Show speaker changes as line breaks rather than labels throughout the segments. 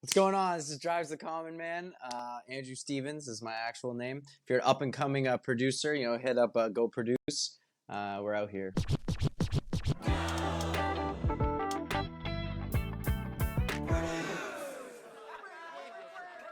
What's going on? This is Drives the Common Man. Andrew Stevens is my actual name. If you're an up and coming producer, hit up Go Produce. We're out here.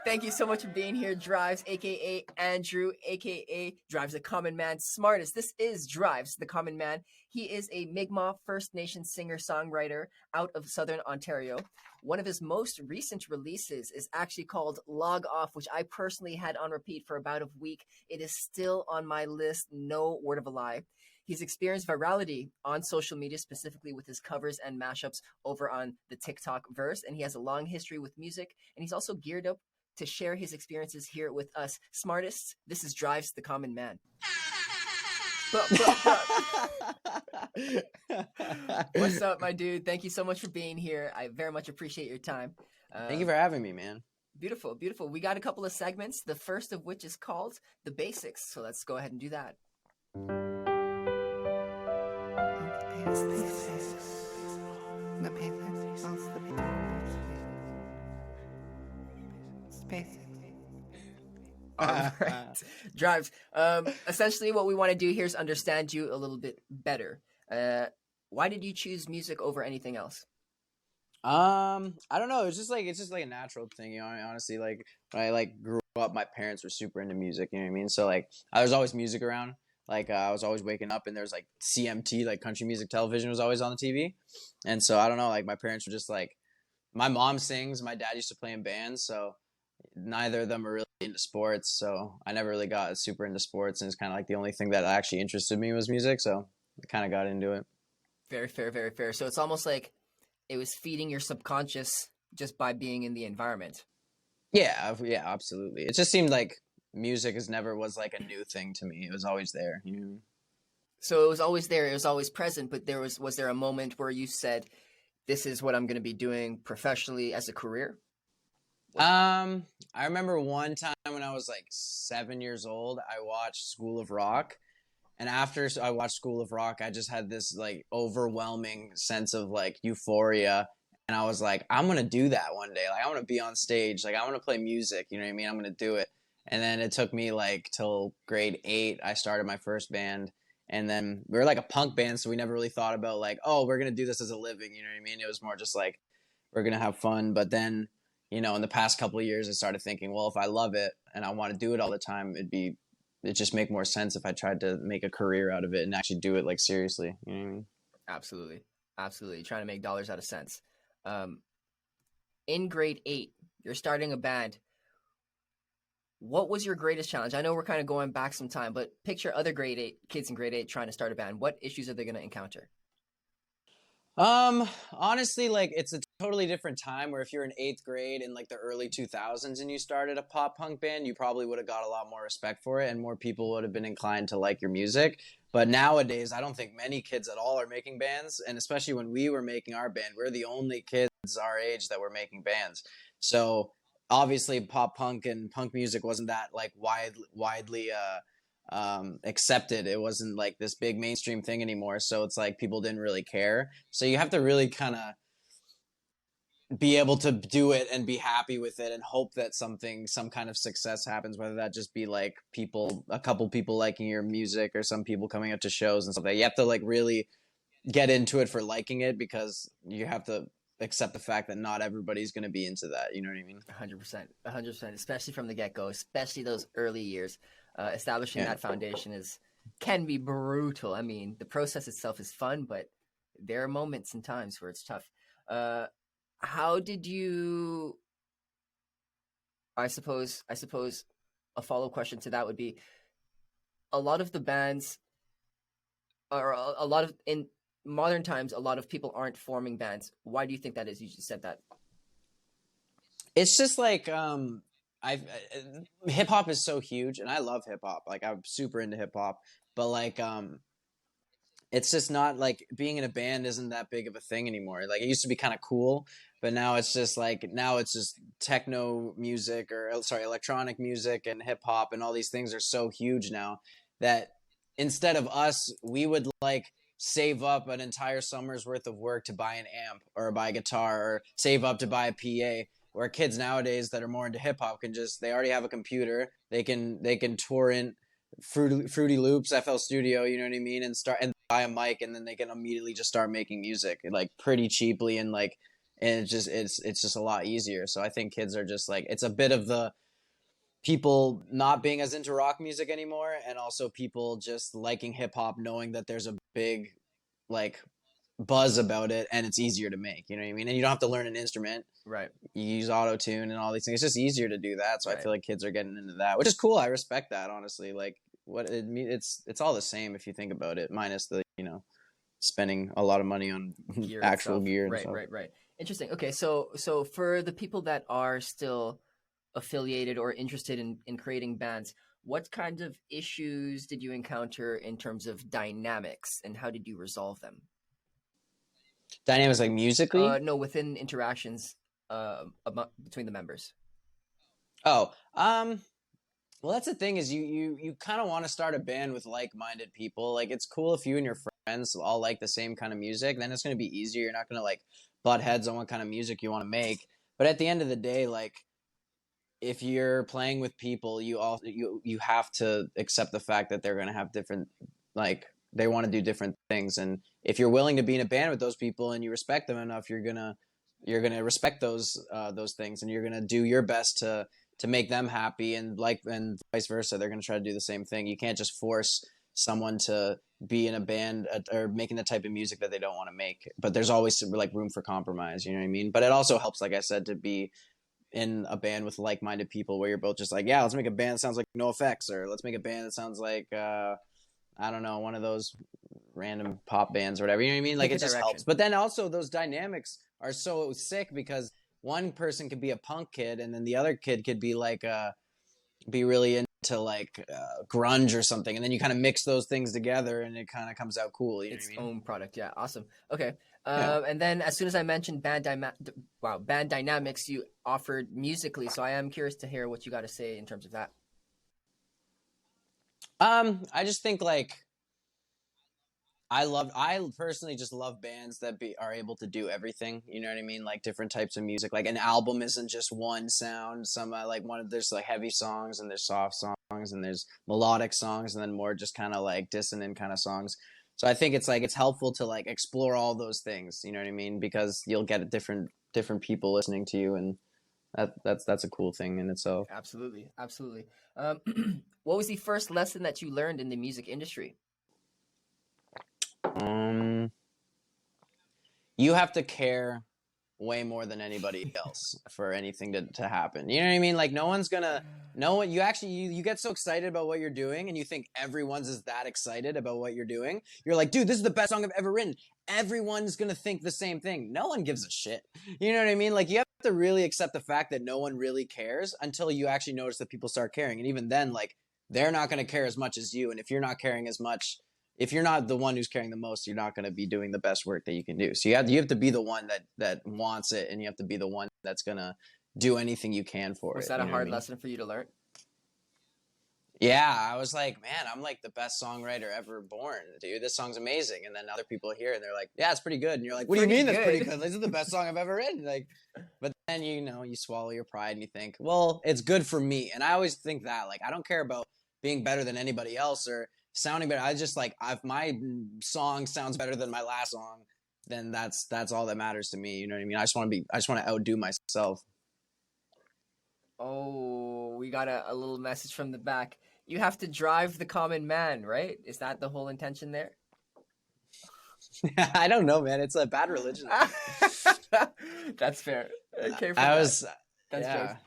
Thank you so much for being here, Drives, aka Andrew, aka Drives the Common Man, SmArtist. This is Drives the Common Man. He is a Mi'kmaq First Nation singer-songwriter out of Southern Ontario. One of his most recent releases is actually called Log Off, which I personally had on repeat for about a week. It is still on my list, no word of a lie. He's experienced virality on social media, specifically with his covers and mashups over on the TikTok verse, and he has a long history with music, and he's also geared up to share his experiences here with us SmArtists. This is Drives the Common Man. What's up, my dude? Thank you so much for being here. I very much appreciate your time.
Thank you for having me, man.
Beautiful, beautiful. We got a couple of segments, the first of which is called The Basics. So let's go ahead and do that. All right. Drives. Essentially, what we want to do here is understand you a little bit better. Why did you choose music over anything else?
I don't know. It's just like a natural thing, honestly, like when I grew up, my parents were super into music, you know what I mean? So I was always music around. I was always waking up and there's CMT, country music television was always on the TV. And so I don't know, my parents were just my mom sings, my dad used to play in bands, so neither of them are really into sports. So I never really got super into sports, and it's kind of the only thing that actually interested me was music. So I kind of got into it.
Very fair, very fair. So it's almost like it was feeding your subconscious just by being in the environment.
Yeah, absolutely. It just seemed like music never was a new thing to me. It was always there.
So it was always there. It was always present. But was there a moment where you said, "This is what I'm going to be doing professionally as a career"?
I remember one time when I was 7 years old, I watched School of Rock. And after I watched School of Rock, I just had this overwhelming sense of euphoria. And I was like, I'm going to do that one day. I want to be on stage. I want to play music. You know what I mean? I'm going to do it. And then it took me till grade 8. I started my first band. And then we were a punk band. So we never really thought about we're going to do this as a living. You know what I mean? It was more just we're going to have fun. But then, in the past couple of years, I started thinking, well, if I love it and I want to do it all the time, it'd just make more sense if I tried to make a career out of it and actually do it seriously. You know what I mean?
Absolutely. Absolutely. Trying to make dollars out of cents. In grade 8, you're starting a band. What was your greatest challenge? I know we're kind of going back some time, but picture other grade 8 kids in grade 8 trying to start a band. What issues are they going to encounter?
Honestly, it's a totally different time where if you're in 8th grade in the early 2000s and you started a pop punk band, you probably would have got a lot more respect for it and more people would have been inclined to like your music. But nowadays, I don't think many kids at all are making bands. And especially when we were making our band, we're the only kids our age that were making bands. So obviously pop punk and punk music wasn't that widely accepted. It wasn't this big mainstream thing anymore. So it's people didn't really care. So you have to really kind of be able to do it and be happy with it and hope that some kind of success happens, whether that just be a couple people liking your music or some people coming out to shows and stuff like that. You have to really get into it for liking it, because you have to accept the fact that not everybody's going to be into that. You know what I mean?
100%, especially from the get-go, especially those early years. Establishing that foundation can be brutal. I mean, the process itself is fun, but there are moments and times where it's tough. How did you? I suppose a follow question to that would be: a lot of the bands, or a lot of in modern times, a lot of people aren't forming bands. Why do you think that is? You just said that.
It's just hip hop is so huge, and I love hip hop. I'm super into hip hop, but it's just not being in a band isn't that big of a thing anymore. It used to be kind of cool, but now it's just techno music electronic music and hip hop and all these things are so huge now that instead of us, we would save up an entire summer's worth of work to buy an amp or buy a guitar or save up to buy a PA. where kids nowadays that are more into hip hop can just, they already have a computer, they can torrent Fruity Loops, FL Studio, you know what I mean, and start and buy a mic, and then they can immediately just start making music like pretty cheaply, and like, and it's just a lot easier. So I think kids are just like, it's a bit of the people not being as into rock music anymore, and also people just liking hip hop, knowing that there's a big like buzz about it, and it's easier to make, you know what I mean, and you don't have to learn an instrument,
Right.
you use auto tune and all these things, it's just easier to do that. So
Right.
I feel like kids are getting into that, which is cool. I respect that, honestly. Like, what it mean, it's all the same if you think about it, minus the, you know, spending a lot of money on
Gear
actual
itself.
gear and
Right,
stuff.
right. Interesting. Okay, so for the people that are still affiliated or interested in creating bands, what kind of issues did you encounter in terms of dynamics, and how did you resolve them?
Dynamics like musically?
No, within interactions between the members.
Oh, well, that's the thing, is you kind of want to start a band with like-minded people. Like, it's cool if you and your friends all like the same kind of music, then it's going to be easier. You're not going to like butt heads on what kind of music you want to make. But at the end of the day, like, if you're playing with people, you have to accept the fact that they're going to have different, like, they want to do different things, and if you're willing to be in a band with those people and you respect them enough, you're gonna respect those things, and you're gonna do your best to make them happy, and vice versa, they're gonna try to do the same thing. You can't just force someone to be in a band or making the type of music that they don't want to make, but there's always like room for compromise, you know what I mean? But it also helps, like I said, to be in a band with like-minded people, where you're both just like, yeah, let's make a band that sounds like NoFX, or let's make a band that sounds like I don't know, one of those random pop bands or whatever, you know what I mean? Like, it just helps. But then also those dynamics are so sick, because one person could be a punk kid, and then the other kid could be like be really into like grunge or something, and then you kind of mix those things together, and it kind of comes out cool, you know what I mean?
Own product. Yeah, awesome. Okay.
Yeah.
And then as soon as I mentioned band dynamics, you offered musically, so I am curious to hear what you got to say in terms of that.
I just think like I personally just love bands that are able to do everything, you know what I mean? Like, different types of music. Like, an album isn't just one sound. Some like there's like heavy songs, and there's soft songs, and there's melodic songs, and then more just kind of like dissonant kind of songs. So I think it's like, it's helpful to like explore all those things, you know what I mean? Because you'll get different people listening to you, and that's a cool thing in itself.
Absolutely. What was the first lesson that you learned in the music industry?
You have to care way more than anybody else for anything to happen. You know what I mean? Like, no one, you get so excited about what you're doing, and you think everyone's is that excited about what you're doing. You're like, dude, this is the best song I've ever written. Everyone's gonna think the same thing. No one gives a shit. You know what I mean? Like, you have to really accept the fact that no one really cares until you actually notice that people start caring. And even then, like, they're not gonna care as much as you. And if you're not caring as much, if you're not the one who's caring the most, you're not going to be doing the best work that you can do. So you have to be the one that wants it, and you have to be the one that's going to do anything you can for it.
Was that a hard lesson for you to learn?
Yeah, I was like, man, I'm like the best songwriter ever born, dude. This song's amazing. And then other people hear it, and they're like, yeah, it's pretty good. And you're like, what do you mean that's pretty good? This is the best song I've ever written. Like, but then, you know, you swallow your pride and you think, well, it's good for me. And I always think that, like, I don't care about being better than anybody else or sounding better. I just like, if my song sounds better than my last song, then that's all that matters to me. You know what I mean? I just want to outdo myself.
Oh, we got a little message from the back. You have to drive the common man, right? Is that the whole intention there?
I don't know, man. It's a bad religion.
That's fair. Okay,
that's
fair.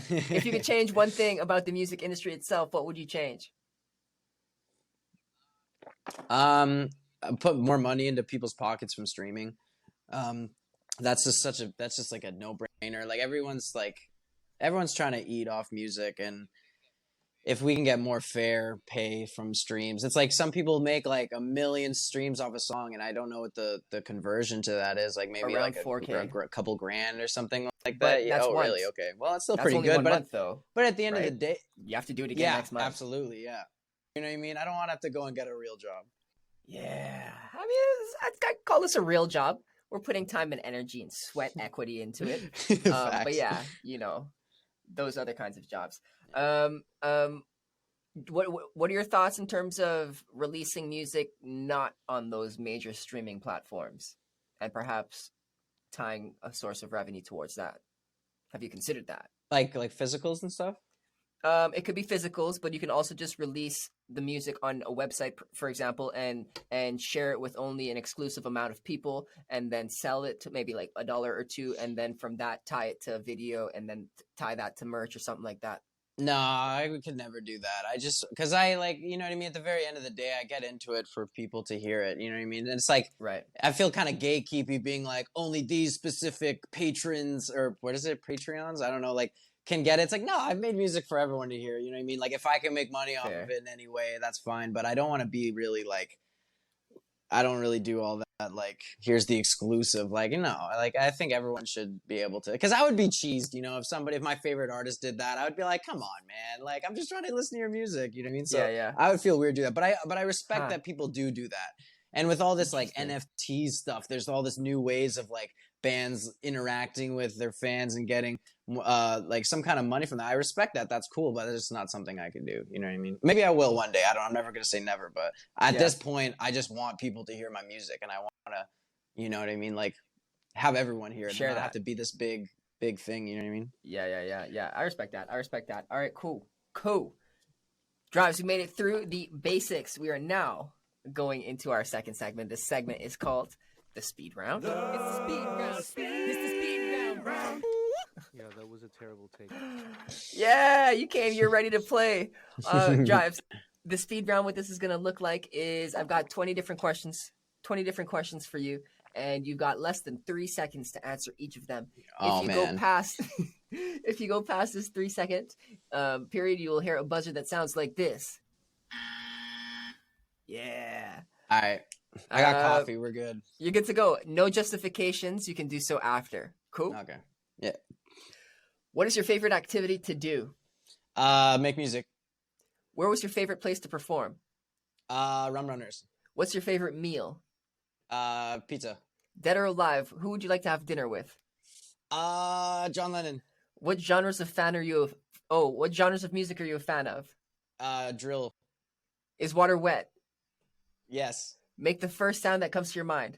If you could change one thing about the music industry itself, what would you change?
Put more money into people's pockets from streaming. That's just like a no-brainer. Like, everyone's trying to eat off music, and if we can get more fair pay from streams, it's like some people make like 1 million streams off a song, and I don't know what the conversion to that is. Like, maybe
around
like
$4K.
a couple grand or something like
but
that. Yeah. Oh, really? Okay. Well, that's still
that's
pretty
only
good.
1
but
month, though.
But at the end of the day,
you have to do it again next month.
Absolutely. Yeah. You know what I mean? I don't want to have to go and get a real job.
Yeah. I mean, I'd call this a real job. we're putting time and energy and sweat equity into it. But
Facts.
yeah, those other kinds of jobs. Um, um, what are your thoughts in terms of releasing music not on those major streaming platforms, and perhaps tying a source of revenue towards that? Have you considered that?
Like physicals and stuff?
It could be physicals, but you can also just release the music on a website, for example, and share it with only an exclusive amount of people, and then sell it to maybe like $1 or $2, and then from that tie it to a video, and then tie that to merch or something like that.
No, I could never do that. I just, because I like, you know what I mean? At the very end of the day, I get into it for people to hear it. You know what I mean? And it's like,
right.
I feel kind of gatekeepy being like, only these specific patrons, or what is it? Patreons? I don't know. Like, can get it. It's like, no, I've made music for everyone to hear. You know what I mean? Like, if I can make money off of it in any way, that's fine. But I don't want to be really like, I don't really do all that. Like, here's the exclusive. Like, like, I think everyone should be able to. Because I would be cheesed, if my favorite artist did that, I would be like, come on, man. Like, I'm just trying to listen to your music. You know what I mean? So
yeah.
I would feel weird to do that. But I respect that people do that. And with all this like NFT stuff, there's all this new ways of like bands interacting with their fans and getting like some kind of money from that. I respect that. That's cool, but it's just not something I could do. You know what I mean? Maybe I will one day. I'm never going to say never, but at this point, I just want people to hear my music, and I want to, you know what I mean? Like, have everyone hear it.
Share
not
that.
have to be this big thing. You know what I mean?
Yeah. I respect that. All right, cool. Drives, we made it through the basics. We are now going into our second segment. This segment is called the speed round. It's the speed round. It's the speed round.
Yeah, that was a terrible take.
Yeah, you came. You're ready to play. Drives. The speed round, what this is going to look like is I've got 20 different questions for you, and you've got less than 3 seconds to answer each of them. If you go past this 3 second period, you will hear a buzzer that sounds like this. Yeah.
All right. I got coffee. We're good.
You're good to go. No justifications. You can do so after. Cool?
Okay. Yeah.
What is your favorite activity to do?
Make music.
Where was your favorite place to perform?
Rum Runners.
What's your favorite meal?
Pizza.
Dead or alive, who would you like to have dinner with?
John Lennon.
What genres of music are you a fan of?
Drill.
Is water wet?
Yes.
Make the first sound that comes to your mind.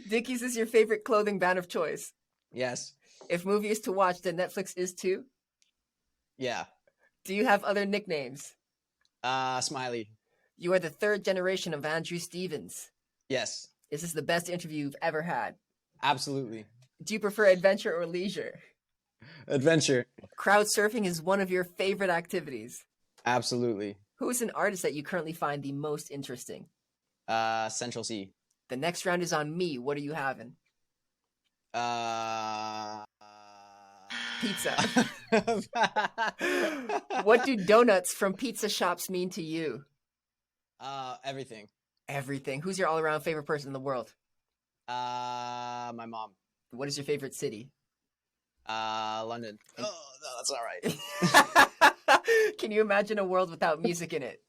Dickies is your favorite clothing brand of choice?
Yes.
If movie is to watch, then Netflix is too?
Yeah.
Do you have other nicknames?
Smiley.
You are the third generation of Andrew Stevens.
Yes.
Is this the best interview you've ever had?
Absolutely.
Do you prefer adventure or leisure?
Adventure.
Crowd surfing is one of your favorite activities.
Absolutely.
Who is an artist that you currently find the most interesting?
Central C.
The next round is on me. What are you having? Pizza. What do donuts from pizza shops mean to you?
Everything.
Everything. Who's your all-around favorite person in the world?
My mom.
What is your favorite city?
London. Oh, no, that's not right.
Can you imagine a world without music in it?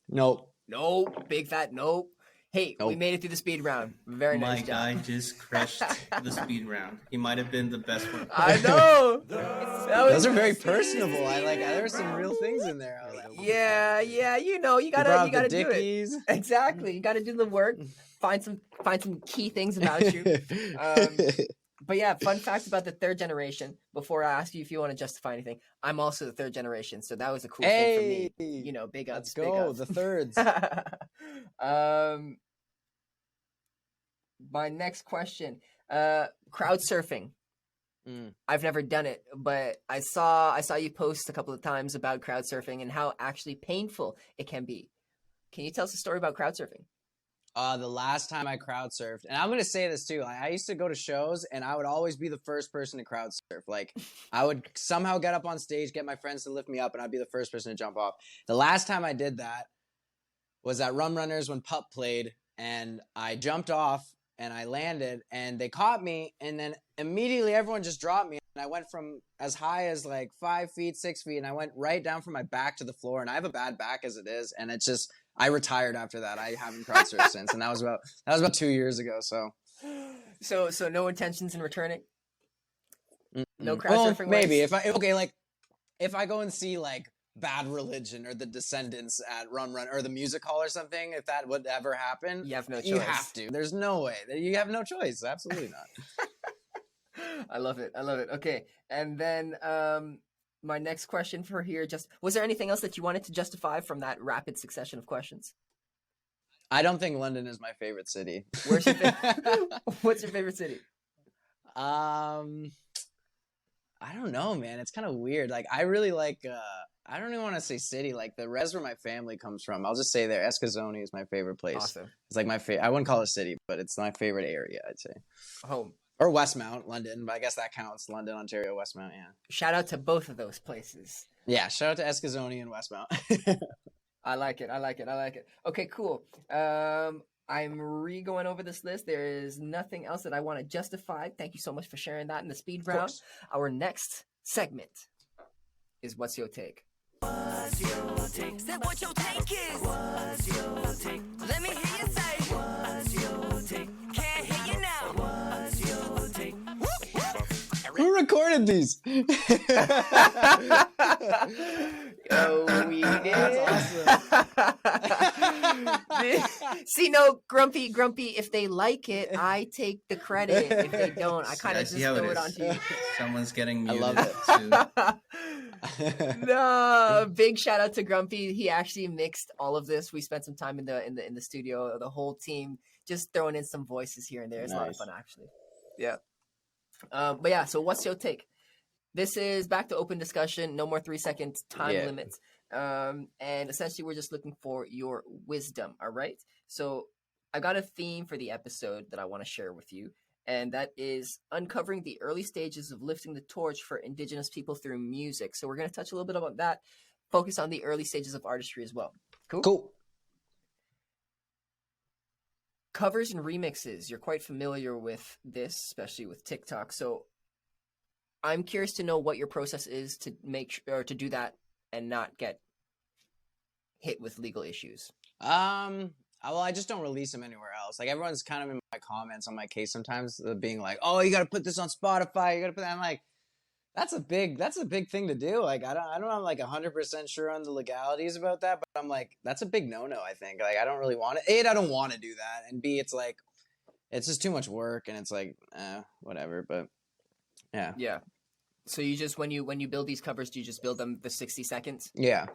Nope.
Nope. Big fat nope. Hey,
nope.
We made it through the speed round. Very nice job.
My guy just crushed the speed round. He might have been the best one.
I know.
Those are very personable. There's some real things in there.
Yeah. You gotta do it. Exactly. You gotta do the work. Find some key things about you. But yeah, fun fact about the third generation. Before I ask you if you want to justify anything, I'm also the third generation, so that was a cool thing for me. Big ups.
Let's go, the thirds.
My next question, crowd surfing. I've never done it, but I saw you post a couple of times about crowd surfing and how actually painful it can be. Can you tell us a story about crowd surfing?
The last time I crowd surfed, and I'm going to say this too, I used to go to shows and I would always be the first person to crowd surf. Like, I would somehow get up on stage, get my friends to lift me up, and I'd be the first person to jump off. The last time I did that was at Rum Runners when Pup played, and I jumped off and I landed and they caught me, and then immediately everyone just dropped me, and I went from as high as like 5 feet, 6 feet, and I went right down from my back to the floor, and I have a bad back as it is, and it's just, I retired after that. I haven't crossed her since, and that was about 2 years ago.
So no intentions in returning. No
Mm-mm.
crowd
Well,
surfing.
maybe
waves?
if I go and see like Bad Religion or The Descendants at Run Run or the Music Hall or something, if that would ever happen,
You have no
you
choice.
have to. There's no way. You have no choice. Absolutely not.
I love it. Okay, and then my next question for here, just was there anything else that you wanted to justify from that rapid succession of questions?
I don't think London is my favorite city.
What's your favorite city?
I don't know, man. It's kind of weird. Like, I really like, I don't even want to say city. Like, the res where my family comes from, I'll just say there. Escazone is my favorite place.
Awesome.
It's like my favorite. I wouldn't call it a city, but it's my favorite area, I'd say.
Home.
Or Westmount, London. But I guess that counts. London, Ontario, Westmount, yeah.
Shout out to both of those places.
Yeah, shout out to Escazone and Westmount.
I like it. Okay, cool. I'm re-going over this list. There is nothing else that I want to justify. Thank you so much for sharing that in the speed round. Our next segment is What's Your Take?
What's your take? Say what your take is. What's your take? Let me hear you say. What's your take? Can't hear you now. What's your take?
Who recorded these?
Oh, we did.
That's
awesome. See, no, grumpy. If they like it, I take the credit. If they don't, I kind of just throw it onto you.
Someone's getting
I
muted.
love
Too.
No, big shout out to Grumpy. He actually mixed all of this. We spent some time in the studio, the whole team, just throwing in some voices here and there. It's a lot of fun, actually. Yeah. But yeah, so what's your take? This is back to open discussion. No more 3 seconds time limits. And essentially, we're just looking for your wisdom. All right. So I got a theme for the episode that I want to share with you, and that is uncovering the early stages of lifting the torch for Indigenous people through music. So we're going to touch a little bit about that. Focus on the early stages of artistry as well. Cool. Covers and remixes. You're quite familiar with this, especially with TikTok. So I'm curious to know what your process is to make or to do that and not get hit with legal issues.
Well, I just don't release them anywhere else. Like, everyone's kind of in my comments on my case sometimes, being like, "Oh, you got to put this on Spotify. You got to put that." I'm like, that's a big thing to do. Like, I don't I'm like 100% sure on the legalities about that, but I'm like, that's a big no. I think, like, I don't really want it. I don't want to do that, and B, it's like, it's just too much work, and it's like, whatever. But yeah.
So you just when you build these covers, do you just build them the 60 seconds?
Yeah.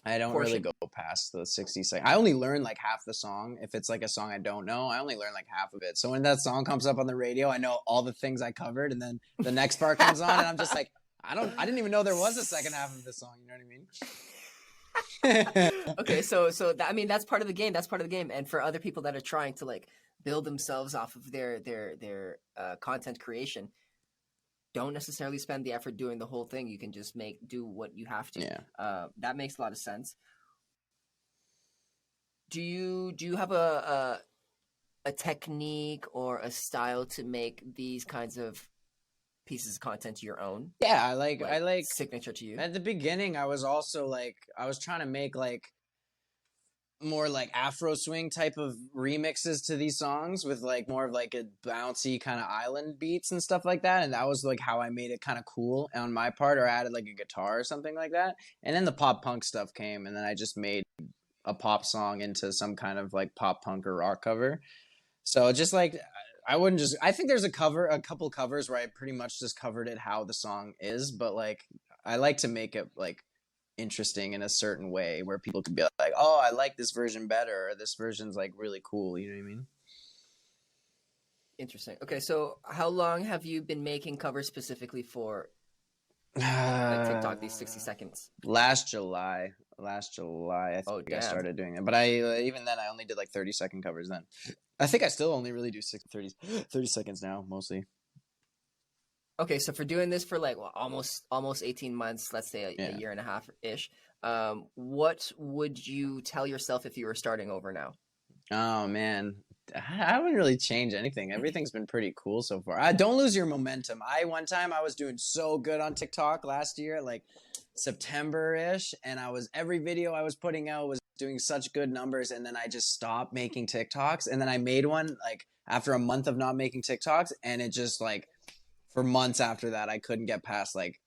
I don't really go past the 60 seconds. I only learn like half the song. If it's like a song I don't know, I only learn like half of it. So when that song comes up on the radio, I know all the things I covered, and then the next part comes on, and I'm just like, I didn't even know there was a second half of this song. You know what I mean?
Okay, so that, I mean, that's part of the game. That's part of the game. And for other people that are trying to like build themselves off of their content creation, don't necessarily spend the effort doing the whole thing. You can just do what you have to.
Yeah.
That makes a lot of sense. Do you have a technique or a style to make these kinds of pieces of content your own?
Yeah, I like
signature to you.
At the beginning, I was also like, I was trying to make like more like Afro swing type of remixes to these songs with like more of like a bouncy kind of island beats and stuff like that, and that was like how I made it kind of cool on my part, or added like a guitar or something like that. And then the pop punk stuff came, and then I just made a pop song into some kind of like pop punk or rock cover. So just like, I think there's a couple covers where I pretty much just covered it how the song is, but like I like to make it like interesting in a certain way where people could be like, "Oh, I like this version better," or "This version's like really cool." You know what I mean?
Interesting. Okay, so how long have you been making covers specifically for like TikTok? These 60 seconds.
Last July, I think I started doing it. But even then I only did like 30-second covers then. I think I still only really do 30 seconds now, mostly.
Okay, so for doing this for like almost 18 months, let's say a year and a half ish, what would you tell yourself if you were starting over now?
Oh man, I wouldn't really change anything. Everything's been pretty cool so far. Don't lose your momentum. One time I was doing so good on TikTok last year, like September-ish, and every video I was putting out was doing such good numbers, and then I just stopped making TikToks, and then I made one like after a month of not making TikToks, and it just like for months after that I couldn't get past like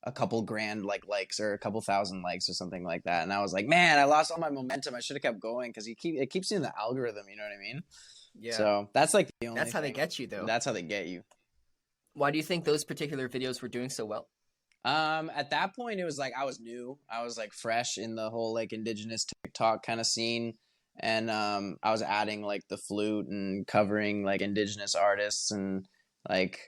a couple grand like likes or a couple thousand likes or something like that, and I was like, man, I lost all my momentum. I should have kept going because it keeps you in the algorithm, you know what I mean?
Yeah.
So that's like the only
That's how they
thing.
get you, though.
That's how they get you.
Why do you think those particular videos were doing so well?
At that point it was like I was new. I was like fresh in the whole like indigenous TikTok kind of scene. And I was adding like the flute and covering like indigenous artists and like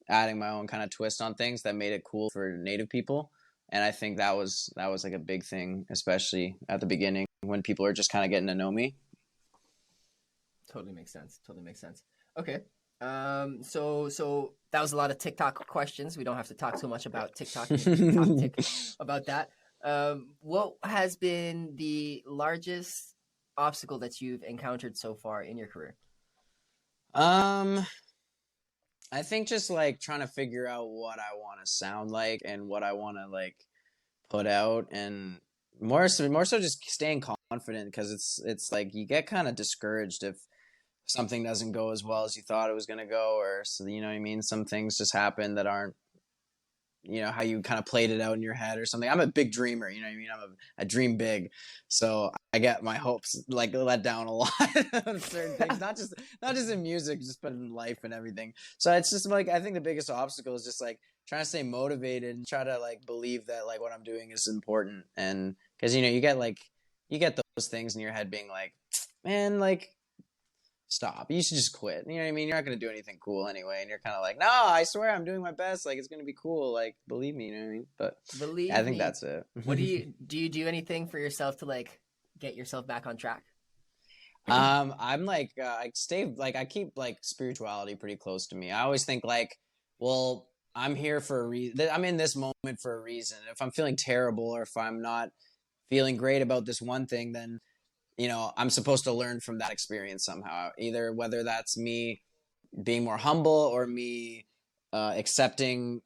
adding my own kind of twist on things that made it cool for native people. And I think that was like a big thing, especially at the beginning when people are just kind of getting to know me.
Totally makes sense. Okay. So that was a lot of TikTok questions. We don't have to talk so much about TikTok about that. What has been the largest obstacle that you've encountered so far in your career?
I think just like trying to figure out what I want to sound like and what I want to like put out, and more so just staying confident, because it's like you get kind of discouraged if something doesn't go as well as you thought it was going to go, or so, you know what I mean? Some things just happen that aren't, you know, how you kind of played it out in your head or something. I'm a big dreamer, you know what I mean? I dream big. So I get my hopes like let down a lot on certain things, not just in music, just but in life and everything. So it's just like, I think the biggest obstacle is just like trying to stay motivated and try to like believe that like what I'm doing is important. And cause you know, you get those things in your head being like, man, like, stop, you should just quit, you know what I mean? You're not going to do anything cool anyway, and you're kind of like, no, I swear I'm doing my best, like it's going to be cool, like believe me, you know what I mean? But I think that's it.
What do you do anything for yourself to like get yourself back on track?
I'm like I keep like spirituality pretty close to me. I always think like, well, I'm here for a reason, I'm in this moment for a reason. If I'm feeling terrible or if I'm not feeling great about this one thing, then you know, I'm supposed to learn from that experience somehow, either whether that's me being more humble or me accepting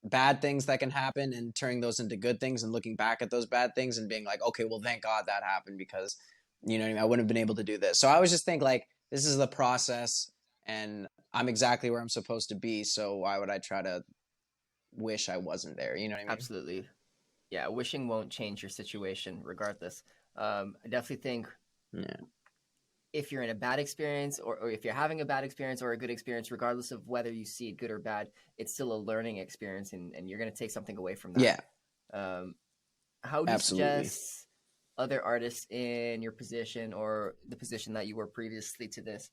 bad things that can happen and turning those into good things and looking back at those bad things and being like, okay, well, thank God that happened, because, you know what I mean? I wouldn't have been able to do this. So I always just think like, this is the process and I'm exactly where I'm supposed to be. So why would I try to wish I wasn't there? You know what I mean?
Absolutely. Yeah. Wishing won't change your situation regardless. I definitely think if you're in a bad experience or if you're having a bad experience or a good experience, regardless of whether you see it good or bad, it's still a learning experience and you're going to take something away from that.
Yeah.
How do you suggest other artists in your position or the position that you were previously to this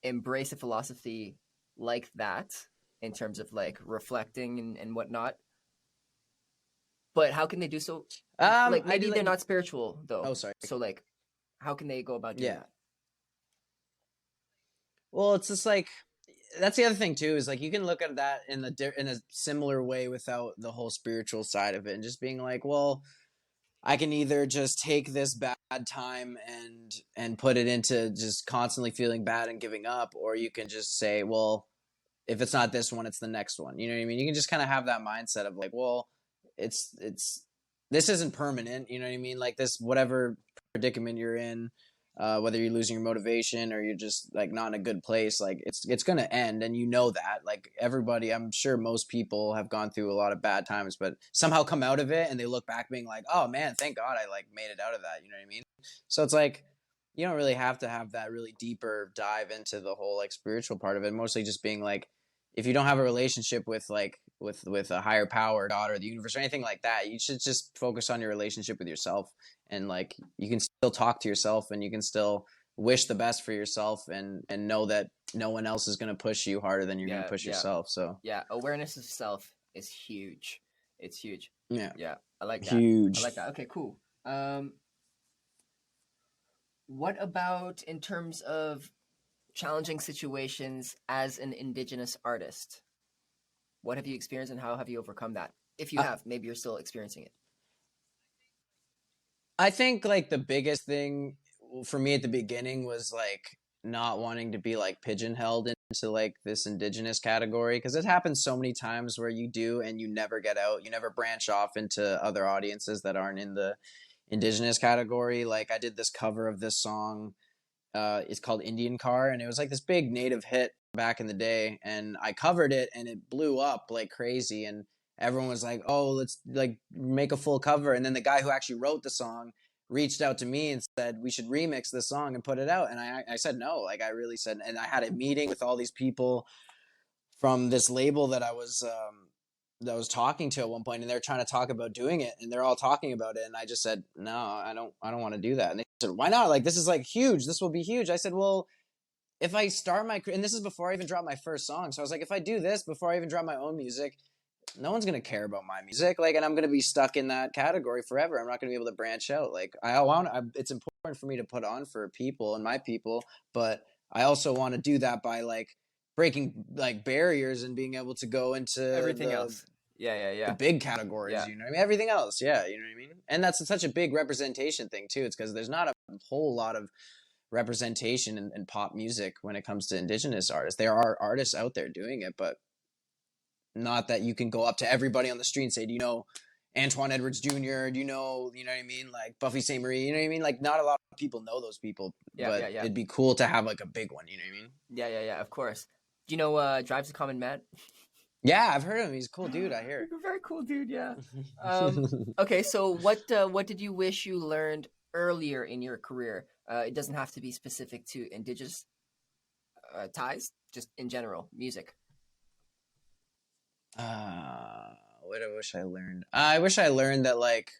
embrace a philosophy like that in terms of like reflecting and whatnot? But how can they do so? Like maybe they're not spiritual though.
Oh, sorry.
So like, how can they go about doing that?
Well, it's just like, that's the other thing too, is like you can look at that in a similar way without the whole spiritual side of it, and just being like, well, I can either just take this bad time and put it into just constantly feeling bad and giving up, or you can just say, well, if it's not this one, it's the next one. You know what I mean? You can just kind of have that mindset of like, well, it's this isn't permanent, you know what I mean? Like this, whatever predicament you're in, whether you're losing your motivation or you're just like not in a good place, like it's going to end, and you know that. Like everybody, I'm sure most people have gone through a lot of bad times, but somehow come out of it and they look back being like, oh man, thank God I like made it out of that, you know what I mean? So it's like you don't really have to have that really deeper dive into the whole like spiritual part of it. Mostly just being like, if you don't have a relationship with like with a higher power, God or the universe or anything like that, you should just focus on your relationship with yourself. And like you can still talk to yourself and you can still wish the best for yourself and know that no one else is going to push you harder than you're going to push yourself. So
awareness of self is huge. It's huge.
Yeah,
I like that.
Huge.
I like that. Okay, cool. What about in terms of challenging situations as an Indigenous artist? What have you experienced and how have you overcome that? If you have, maybe you're still experiencing it.
I think like the biggest thing for me at the beginning was like not wanting to be like pigeonholed into like this Indigenous category, because it happens so many times where you do and you never get out, you never branch off into other audiences that aren't in the Indigenous category. Like I did this cover of this song. It's called Indian Car, and it was like this big native hit back in the day, and I covered it and it blew up like crazy, and everyone was like, oh, let's like make a full cover. And then the guy who actually wrote the song reached out to me and said we should remix this song and put it out, and I said no. Like I really said, and I had a meeting with all these people from this label that I was talking to at one point, and they're trying to talk about doing it, and they're all talking about it, and I just said no, I don't want to do that. And they said, why not? Like this is like huge, this will be huge. I said, well, if I start and this is before I even dropped my first song, so I was like, if I do this before I even drop my own music, no one's gonna care about my music, like, and I'm gonna be stuck in that category forever. I'm not gonna be able to branch out. Like it's important for me to put on for people and my people, but I also want to do that by like breaking like barriers and being able to go into
Everything else. Yeah.
the big categories,
Yeah.
you know what I mean? Everything else, yeah, you know what I mean? And that's such a big representation thing too. It's because there's not a whole lot of representation in pop music when it comes to Indigenous artists. There are artists out there doing it, but not that you can go up to everybody on the street and say, do you know Antoine Edwards Jr.? Do you know what I mean? Like Buffy St. Marie, you know what I mean? Like not a lot of people know those people, but it'd be cool to have like a big one, you know what I mean?
Yeah, of course. Do you know Drives a Common Man?
Yeah, I've heard of him. He's a cool dude, I hear.
Very cool dude, yeah. Okay, so what did you wish you learned earlier in your career? It doesn't have to be specific to Indigenous ties, just in general, music.
What I wish I learned? I wish I learned that like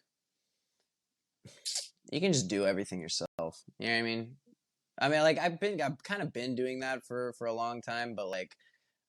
you can just do everything yourself. You know what I mean? Like I've kind of been doing that for a long time, but like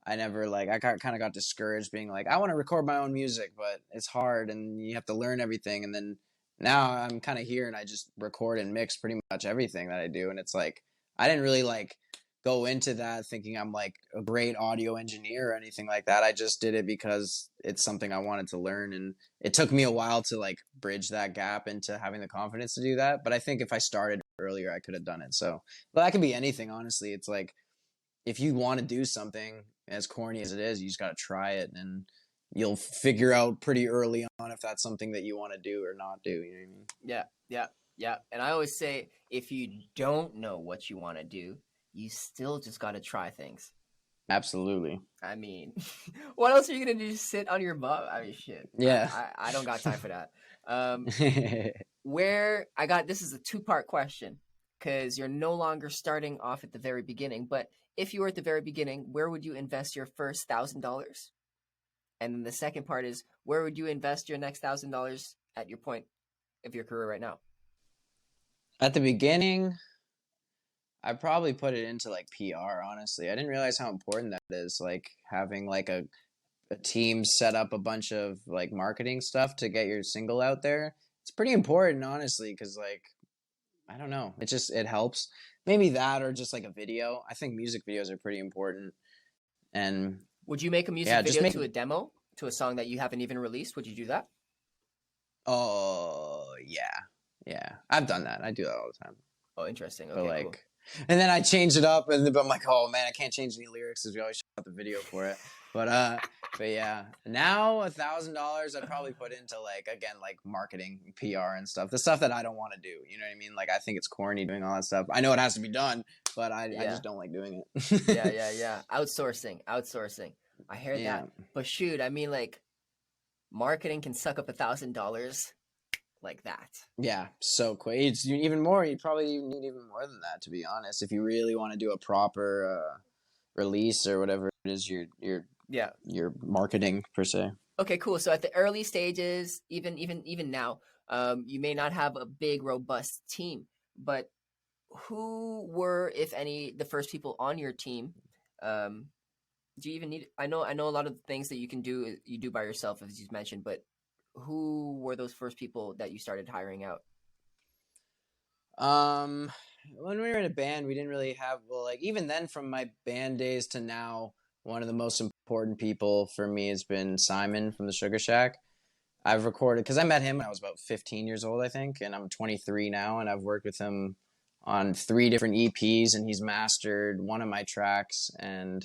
I never like I kind of got discouraged being like I want to record my own music, but it's hard and you have to learn everything. And then now I'm kind of here and I just record and mix pretty much everything that I do, and it's like I didn't really like go into that thinking I'm like a great audio engineer or anything like that. I just did it because it's something I wanted to learn, and it took me a while to like bridge that gap into having the confidence to do that. But I think if I started earlier, I could have done it. So, but that could be anything, honestly. It's like if you want to do something, as corny as it is, you just got to try it, and you'll figure out pretty early on if that's something that you want to do or not do. You know what I mean?
Yeah. And I always say, if you don't know what you want to do, you still just got to try things.
Absolutely.
I mean, what else are you going to do? Just sit on your butt? I mean, shit.
Yeah.
I don't got time for that. This is a 2-part question, because you're no longer starting off at the very beginning. But if you were at the very beginning, where would you invest your first $1,000? And then the second part is, where would you invest your next $1,000 at your point of your career right now?
At the beginning, I probably put it into like PR, honestly. I didn't realize how important that is, like having like a team set up a bunch of like marketing stuff to get your single out there. It's pretty important, honestly, because like I don't know, it helps. Maybe that, or just like a video. I think music videos are pretty important. And
would you make a music video to a demo, to a song that you haven't even released? Would you do that?
Oh yeah, I've done that. I do that all the time.
Oh, interesting. Okay,
but like,
cool.
And then I change it up, and I'm like, oh man, I can't change any lyrics because we always shot the video for it. But yeah, now $1,000 I'd probably put into like, again, like marketing, PR and stuff. The stuff that I don't want to do. You know what I mean? Like I think it's corny doing all that stuff. I know it has to be done, but I just don't like doing it.
Yeah. Outsourcing. I hear that. But shoot, I mean, like marketing can suck up $1,000 like that. Yeah,
so quick. It's even more. You probably need even more than that, to be honest, if you really want to do a proper release or whatever it is your marketing per se.
Okay, cool. So at the early stages, even now, you may not have a big robust team, but who were, if any, the first people on your team? Do you even need? I know a lot of things that you do by yourself, as you mentioned, but who were those first people that you started hiring out?
When we were in a band, we didn't really have, like even then from my band days to now, one of the most important people for me has been Simon from the Sugar Shack. I've recorded, because I met him when I was about 15 years old, I think, and I'm 23 now, and I've worked with him on 3 different EPs, and he's mastered one of my tracks, and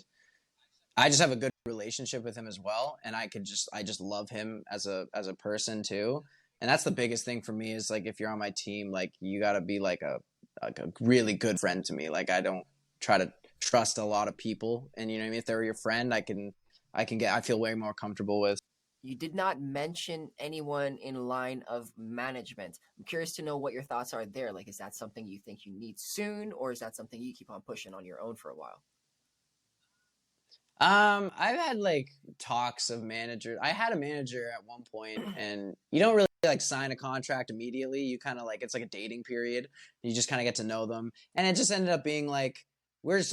I just have a good relationship with him as well, and I just love him as a person too. And that's the biggest thing for me is like, if you're on my team, like you got to be like a really good friend to me. Like I don't try to trust a lot of people, and you know what I mean? If they're your friend, I feel way more comfortable with.
You did not mention anyone in line of management. I'm curious to know what your thoughts are there. Like, is that something you think you need soon, or is that something you keep on pushing on your own for a while?
I've had like talks of managers. I had a manager at one point, and you don't really like sign a contract immediately. You kind of like, it's like a dating period. You just kind of get to know them, and it just ended up being like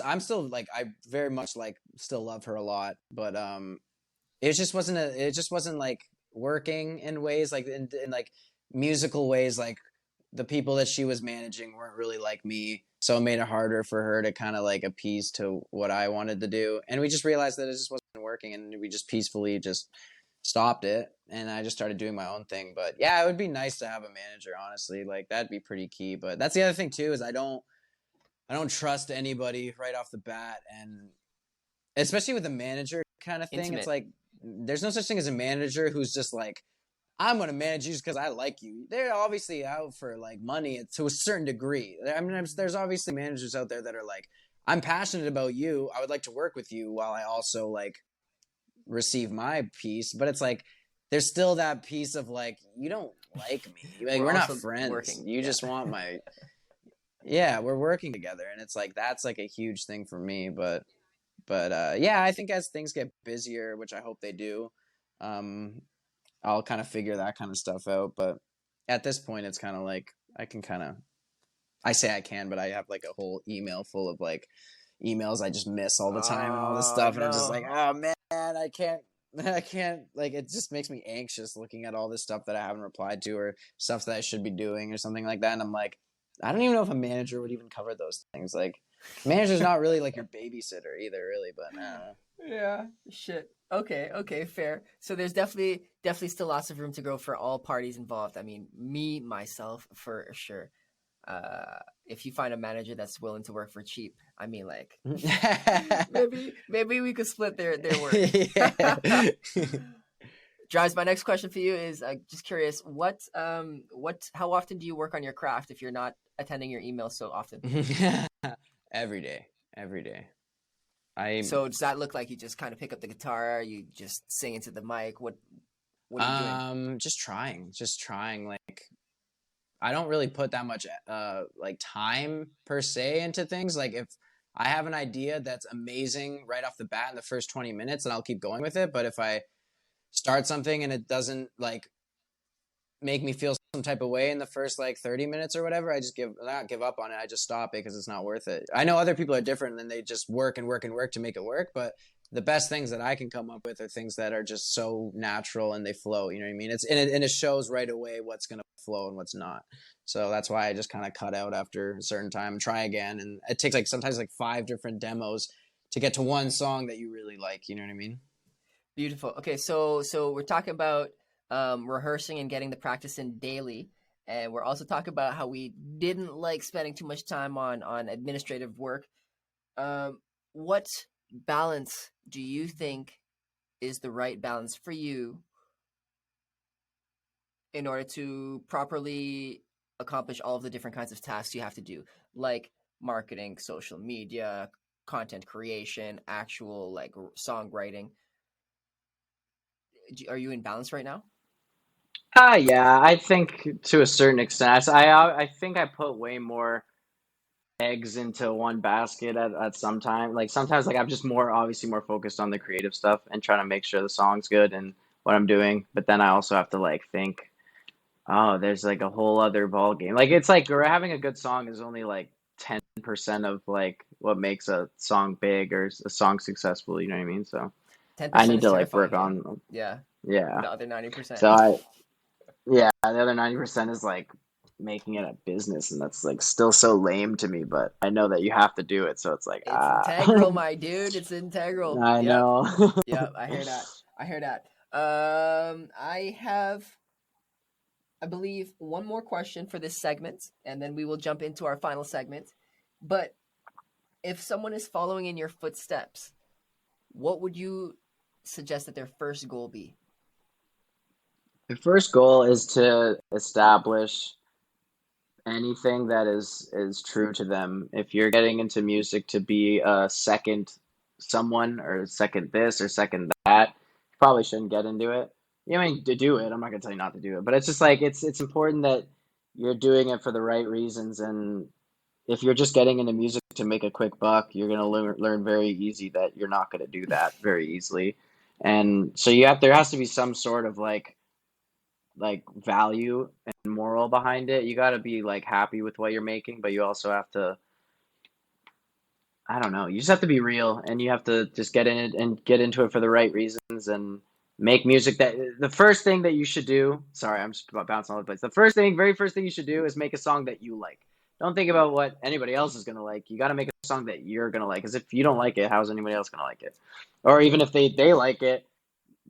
I'm still like, I very much like still love her a lot, but it just wasn't like working in ways like in like musical ways. Like the people that she was managing weren't really like me, so it made it harder for her to kind of like appease to what I wanted to do, and we just realized that it just wasn't working, and we just peacefully just stopped it, and I just started doing my own thing. But yeah, it would be nice to have a manager, honestly. Like that'd be pretty key. But that's the other thing too, is I don't trust anybody right off the bat, and especially with a manager kind of thing.
Intimate.
It's like there's no such thing as a manager who's just like, I'm going to manage you just because I like you. They're obviously out for like money to a certain degree. I mean, there's obviously managers out there that are like, I'm passionate about you. I would like to work with you while I also like receive my piece. But it's like, there's still that piece of like, you don't like me. Like we're not friends.
Working.
You just want my, yeah, we're working together. And it's like, that's like a huge thing for me. But yeah, I think as things get busier, which I hope they do, I'll kind of figure that kind of stuff out. But at this point, it's kind of like I say I can, but I have like a whole email full of like emails I just miss all the time and all this stuff. And I'm just like, oh man, I can't, like, it just makes me anxious looking at all this stuff that I haven't replied to, or stuff that I should be doing or something like that. And I'm like, I don't even know if a manager would even cover those things. Like, manager's not really like your babysitter either, really, but
Yeah, shit. Okay, fair. So there's definitely still lots of room to grow for all parties involved. I mean, me, myself, for sure. If you find a manager that's willing to work for cheap, I mean, like, maybe we could split their work. Drives, my next question for you is just curious, how often do you work on your craft if you're not attending your emails so often?
Every day.
So does that look like you just kind of pick up the guitar, you just sing into the mic? What are you doing?
Just trying. Like, I don't really put that much like time per se into things. Like if I have an idea that's amazing right off the bat in the first 20 minutes, then I'll keep going with it. But if I start something and it doesn't like make me feel some type of way in the first like 30 minutes or whatever, I just not give up on it. I just stop it because it's not worth it. I know other people are different and they just work and work and work to make it work, but the best things that I can come up with are things that are just so natural and they flow. You know what I mean? And it shows right away what's going to flow and what's not. So that's why I just kind of cut out after a certain time and try again. And it takes like sometimes like 5 different demos to get to one song that you really like. You know what I mean?
Beautiful. Okay, so we're talking about rehearsing and getting the practice in daily, and we're also talking about how we didn't like spending too much time on administrative work. What balance do you think is the right balance for you in order to properly accomplish all of the different kinds of tasks you have to do, like marketing, social media, content creation, actual like songwriting? Are you in balance right now?
Yeah, I think to a certain extent. I think I put way more eggs into one basket at some time. Like sometimes, like I'm just obviously more focused on the creative stuff and trying to make sure the song's good and what I'm doing. But then I also have to like think, oh, there's like a whole other ball game. Like it's like having a good song is only like 10% of like what makes a song big or a song successful. You know what I mean? So
10%
I need
is
to like
terrifying,
work
man.
on.
Yeah.
Yeah.
The other 90%.
So the other 90% is like making it a business, and that's like still so lame to me, but I know that you have to do it, so it's like
It's integral, my dude. It's integral.
I know.
Yep, I hear that. I have, I believe, one more question for this segment, and then we will jump into our final segment. But if someone is following in your footsteps, what would you suggest that their first goal be?
The first goal is to establish anything that is true to them. If you're getting into music to be a second someone or second this or second that, you probably shouldn't get into it. You know, I mean, to do it. I'm not gonna tell you not to do it, but it's just like it's important that you're doing it for the right reasons. And if you're just getting into music to make a quick buck, you're gonna learn very easy that you're not gonna do that very easily. And so there has to be some sort of like value and moral behind it. You got to be like happy with what you're making, but you also have to, I don't know, you just have to be real and you have to just get in it and get into it for the right reasons and make music that the first thing that you should do, sorry, I'm just bouncing all over the place. The very first thing you should do is make a song that you like. Don't think about what anybody else is going to like. You got to make a song that you're going to like. Because if you don't like it, how's anybody else going to like it? Or even if they like it,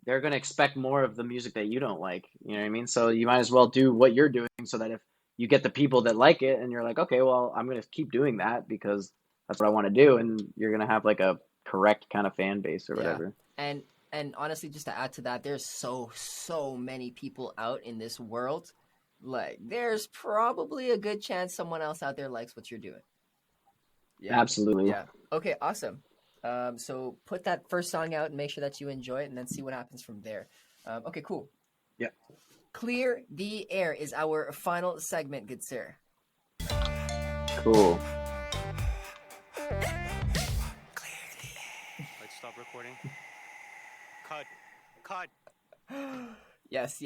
they're going to expect more of the music that you don't like. You know what I mean? So you might as well do what you're doing so that if you get the people that like it and you're like, okay, well, I'm going to keep doing that because that's what I want to do. And you're going to have like a correct kind of fan base or whatever.
And honestly, just to add to that, there's so many people out in this world. Like, there's probably a good chance someone else out there likes what you're doing. Yeah.
Absolutely.
Yeah. Okay, awesome. So put that first song out and make sure that you enjoy it and then see what happens from there. Okay, cool.
Yeah.
Clear the Air is our final segment, good sir.
Cool.
Let's stop recording. Cut.
Yes.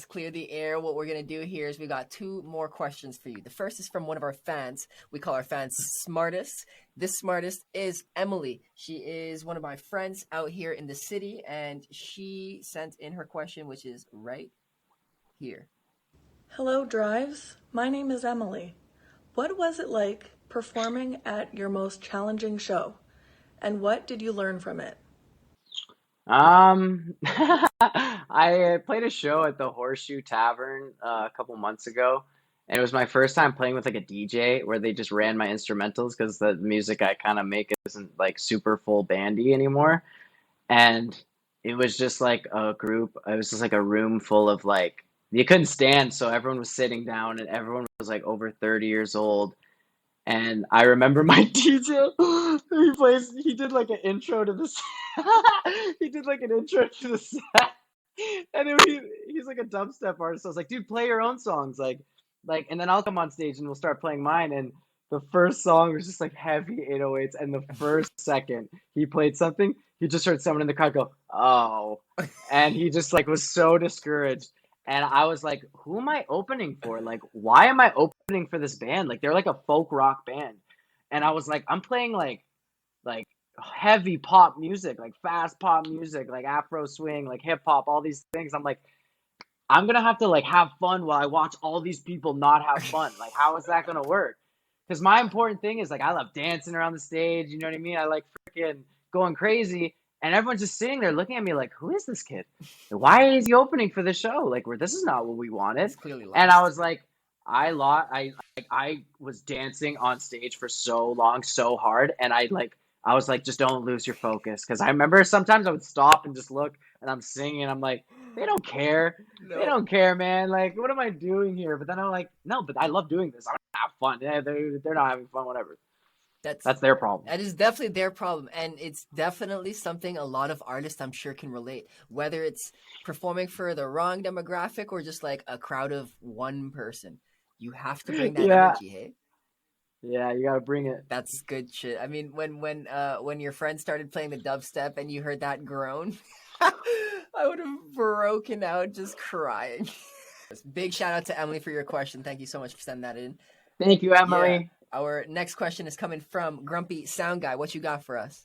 Clear the air. What we're going to do here is we got two more questions for you. The first is from one of our fans. We call our fans SmArtist. This SmArtist is Emily. She is one of my friends out here in the city, and she sent in her question, which is right here.
Hello, Drives. My name is Emily. What was it like performing at your most challenging show? And what did you learn from it?
I played a show at the Horseshoe Tavern a couple months ago, and it was my first time playing with like a DJ where they just ran my instrumentals because the music I kind of make isn't like super full bandy anymore. And it was just like a group, it was just like a room full of like, you couldn't stand, so everyone was sitting down and everyone was like over 30 years old. And I remember my DJ, he did like an intro to the he did like an intro to the set. And he's like a dubstep artist. So I was like, dude, play your own songs. And then I'll come on stage and we'll start playing mine. And the first song was just like heavy 808s. And the first second he played something, he just heard someone in the crowd go, oh. And he just like was so discouraged. And I was like, who am I opening for? Like, why am I opening for this band? Like, they're like a folk rock band. And I was like, I'm playing like heavy pop music, like fast pop music, like Afro swing, like hip hop, all these things. I'm like, I'm gonna have to like have fun while I watch all these people not have fun. Like, how is that gonna work? Because my important thing is like, I love dancing around the stage. You know what I mean? I like freaking going crazy. And everyone's just sitting there looking at me like, who is this kid? Why is he opening for the show? Like, this is not what we wanted.
It's clearly lost.
And I was like, I was dancing on stage for so long, so hard, and I was like, just don't lose your focus. Because I remember sometimes I would stop and just look, and I'm singing, and I'm like, they don't care.
No.
They don't care, man. Like, what am I doing here? But then I'm like, no, but I love doing this. I want to have fun. Yeah, they're not having fun, whatever. That's their problem.
That is definitely their problem. And it's definitely something a lot of artists, I'm sure, can relate. Whether it's performing for the wrong demographic or just like a crowd of one person. You have to bring that energy, hey?
Yeah, you gotta bring it.
That's good shit. I mean, when your friend started playing the dubstep and you heard that groan, I would have broken out just crying. Big shout out to Emily for your question. Thank you so much for sending that in.
Thank you, Emily.
Yeah. Our next question is coming from Grumpy Sound Guy. What you got for us?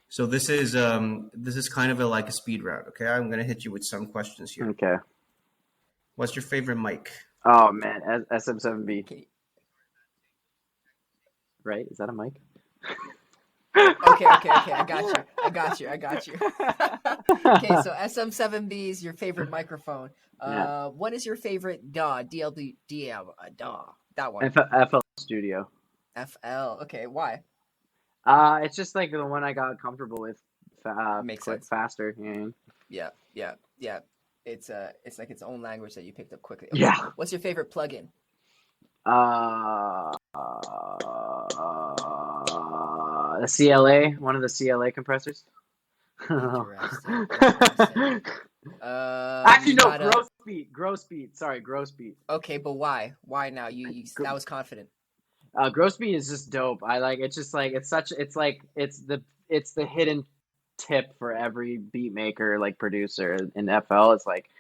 So this is kind of like a speed round. Okay, I'm gonna hit you with some questions here.
Okay.
What's your favorite mic?
Oh man, SM7B. Right? Is that a mic?
Okay. I got you. Okay, so SM7B is your favorite microphone.
Yeah.
What is your favorite DAW? DAW. That one.
FL Studio.
FL. Okay, why?
It's just like the one I got comfortable with.
Makes
quick,
sense.
faster. You know?
Yeah. it's like its own language that you picked up quickly. Okay.
Yeah.
What's your favorite plugin?
The CLA, one of the CLA compressors.
Interesting. Interesting.
Actually,
You
no,
got a
gross beat. Sorry, gross beat.
okay, but why? Why now? You that was confident.
Gross beat is just dope. I like it's just like it's the hidden tip for every beat maker, like producer in FL. It's like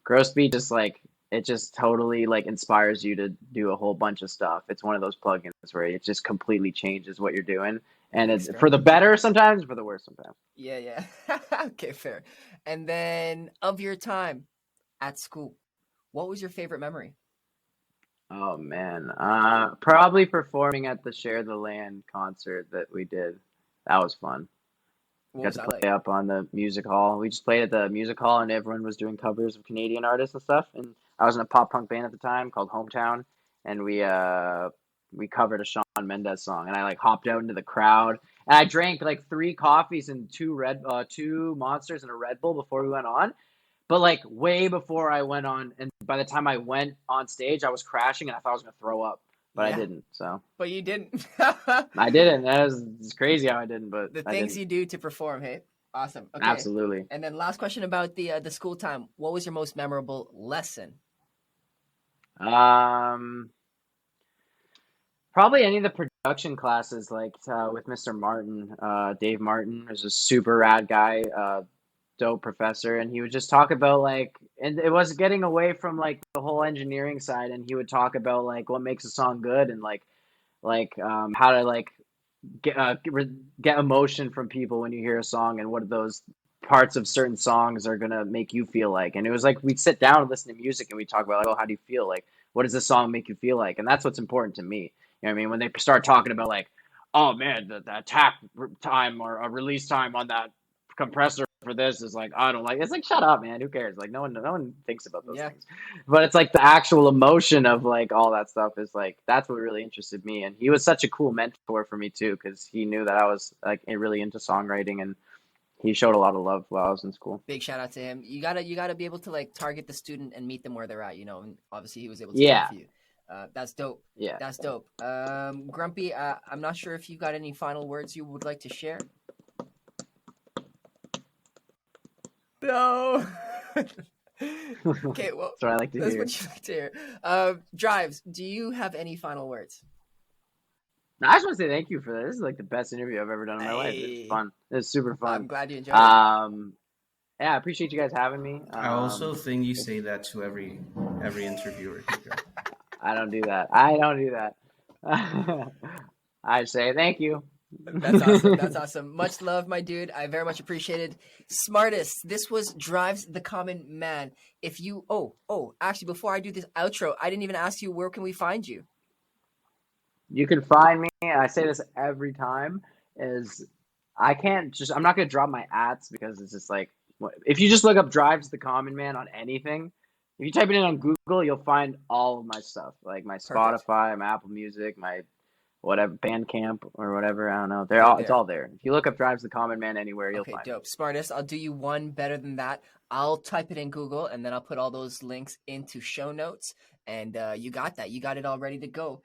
gross beat just like it just totally like inspires you to do a whole bunch of stuff. It's one of those plugins where it just completely changes what you're doing, and
Thanks,
it's
bro.
for the better sometimes, for the worse sometimes.
Yeah, yeah. Okay, fair. And then of your time at school, what was your favorite memory?
Oh man, probably performing at the Share the Land concert that we did. That was fun.
What
Got
was
to
that
play
like?
up on the music hall. We just played at the music hall, and everyone was doing covers of Canadian artists and stuff. And I was in a pop punk band at the time called Hometown, and we covered a Shawn Mendes song. And I like hopped out into the crowd, and I drank like 3 coffees and two Monsters and a Red Bull before we went on. But like way before I went on, and by the time I went on stage, I was crashing, and I thought I was gonna throw up, but I
Yeah,
didn't. So
but you didn't.
I didn't. It's crazy how I didn't, but
The
I
things
didn't.
you do to perform, hey? Awesome. Okay.
Absolutely.
And then last question about the school time. What was your most memorable lesson?
Um, Probably any of the production classes, like with Mr. Martin. Dave Martin is a super rad guy, dope professor, and he would just talk about like, and it was getting away from like the whole engineering side, and he would talk about like what makes a song good and how to like get emotion from people when you hear a song and what those parts of certain songs are gonna make you feel like. And it was like we'd sit down and listen to music and we'd talk about like, oh, how do you feel? Like, what does this song make you feel like? And that's what's important to me. You know what I mean? When they start talking about like, oh man, the attack time or a release time on that compressor for this is like, I don't like. It's like, shut up, man. Who cares? Like, no one thinks about those
Yeah.
things. But it's like the actual emotion of like all that stuff is like that's what really interested me. And he was such a cool mentor for me too, because he knew that I was like really into songwriting, and he showed a lot of love while I was in school.
Big shout out to him. You gotta be able to like target the student and meet them where they're at, you know. And obviously he was able to do that
Yeah,
for you. That's dope.
yeah.
That's dope. Grumpy, I'm not sure if you got any final words you would like to share. No. Okay, well,
That's what I like to
that's
hear.
what you like to hear. Drives, do you have any final words?
I just want to say thank you for this. This is like the best interview I've ever done in my life. It's
Hey,
fun. It's super
I'm
fun.
glad you enjoyed it.
Yeah, I appreciate you guys having me.
I also think you say that to every interviewer.
I don't do that. I don't do that. I say thank you.
That's awesome. That's awesome. Much love, my dude. I very much appreciated. SmArtist, this was Drives the Common Man. If you, actually, before I do this outro, I didn't even ask you, where can we find you?
You can find me, and I say this every time, is I'm not going to drop my ads because it's just like, if you just look up Drives the Common Man on anything, if you type it in on Google, you'll find all of my stuff, like my
Perfect.
Spotify, my Apple Music, my whatever, Bandcamp or whatever. I don't know.
Right
It's
there.
all there. If you look up Drives the Common Man anywhere, you'll
Okay,
find it.
dope. SmArtist, I'll do you one better than that. I'll type it in Google, and then I'll put all those links into show notes. And you got that. You got it all ready to go.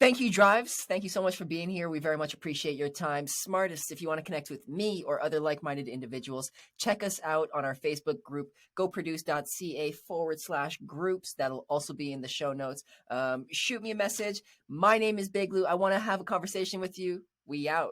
Thank you, Drives. Thank you so much for being here. We very much appreciate your time. SmArtist, if you want to connect with me or other like-minded individuals, check us out on our Facebook group, goproduce.ca/groups. That'll also be in the show notes. Shoot me a message. My name is Big Lou. I want to have a conversation with you. We out.